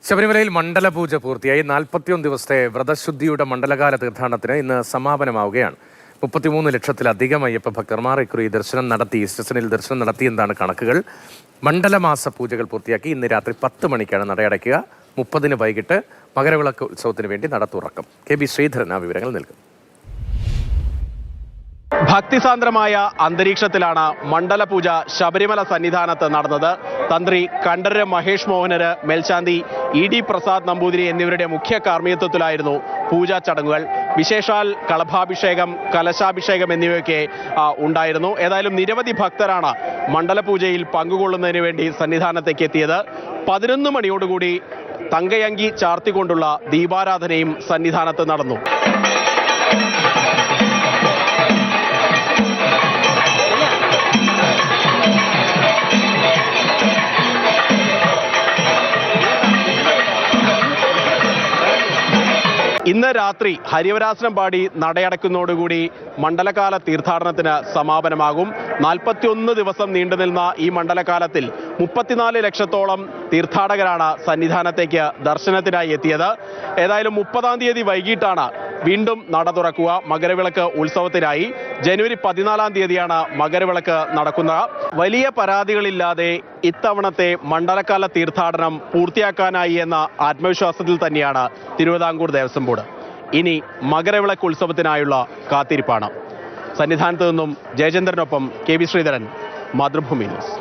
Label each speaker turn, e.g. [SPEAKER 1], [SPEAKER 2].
[SPEAKER 1] ശബരിമലയിൽ മണ്ഡലപൂജ പൂർത്തിയായി 41 ദിവസത്തെ വ്രതശുദ്ധിയുടെ മണ്ഡലകാല തീർത്ഥാടനത്തിന് ഇന്ന് സമാപനമാവുകയാണ്. 33 ലക്ഷത്തിലധികം അയ്യപ്പ ഭക്തന്മാർ ഇക്കുറി ദർശനം നടത്തി. സ്റ്റേഷനിൽ ദർശനം നടത്തിയെന്നാണ് കണക്കുകൾ. മണ്ഡലമാസ പൂജകൾ പൂർത്തിയാക്കി ഇന്ന് രാത്രി 10 മണിക്കാണ് നടയടയ്ക്കുക. 30-ന് വൈകിട്ട് മകരവിളക്ക് ഉത്സവത്തിന് വേണ്ടി നട തുറക്കും. കെ.ബി. ശ്രീധരൻ ആ വിവരങ്ങൾ നൽകും.
[SPEAKER 2] ഭക്തിസാന്ദ്രമായ അന്തരീക്ഷത്തിലാണ് മണ്ഡലപൂജ ശബരിമല സന്നിധാനത്ത് നടന്നത്. തന്ത്രി കണ്ഠരര് മഹേഷ് മോഹനര്, മേൽശാന്തി E.D. പ്രസാദ് നമ്പൂതിരി എന്നിവരുടെ മുഖ്യ കാർമ്മികത്വത്തിലായിരുന്നു പൂജാ ചടങ്ങുകൾ. വിശേഷാൽ കളഭാഭിഷേകം, കലശാഭിഷേകം എന്നിവയൊക്കെ ഉണ്ടായിരുന്നു. ഏതായാലും നിരവധി ഭക്തരാണ് മണ്ഡലപൂജയിൽ പങ്കുകൊള്ളുന്നതിന് വേണ്ടി സന്നിധാനത്തേക്ക് എത്തിയത്. 11 മണിയോടുകൂടി തങ്കയങ്കി ചാർത്തിക്കൊണ്ടുള്ള ദീപാരാധനയും സന്നിധാനത്ത് നടന്നു. ഇന്ന് രാത്രി ഹരിവരാസനം പാടി നടയടക്കുന്നതോടുകൂടി മണ്ഡലകാല തീർത്ഥാടനത്തിന് സമാപനമാകും. 41 ദിവസം നീണ്ടുനിന്ന ഈ മണ്ഡലകാലത്തിൽ 34 ലക്ഷത്തോളം തീർത്ഥാടകരാണ് സന്നിധാനത്തേക്ക് ദർശനത്തിനായി എത്തിയത്. ഏതായാലും 30-ാം തീയതി വൈകിട്ടാണ് വീണ്ടും നട തുറക്കുക. മകരവിളക്ക് ഉത്സവത്തിനായി ജനുവരി 14-ാം തീയതിയാണ് മകരവിളക്ക് നടക്കുന്നത്. വലിയ പരാതികളില്ലാതെ ഇത്തവണത്തെ മണ്ഡലകാല തീർത്ഥാടനം പൂർത്തിയാക്കാനായി എന്ന ആത്മവിശ്വാസത്തിൽ തന്നെയാണ് തിരുവിതാംകൂർ ദേവസ്വം ബോർഡ്. ഇനി മകരവിളക്ക് ഉത്സവത്തിനായുള്ള കാത്തിരിപ്പാണ്. സന്നിധാനത്ത് നിന്നും ജയചന്ദ്രനൊപ്പം കെ.ബി. ശ്രീധരൻ, മാതൃഭൂമി ന്യൂസ്.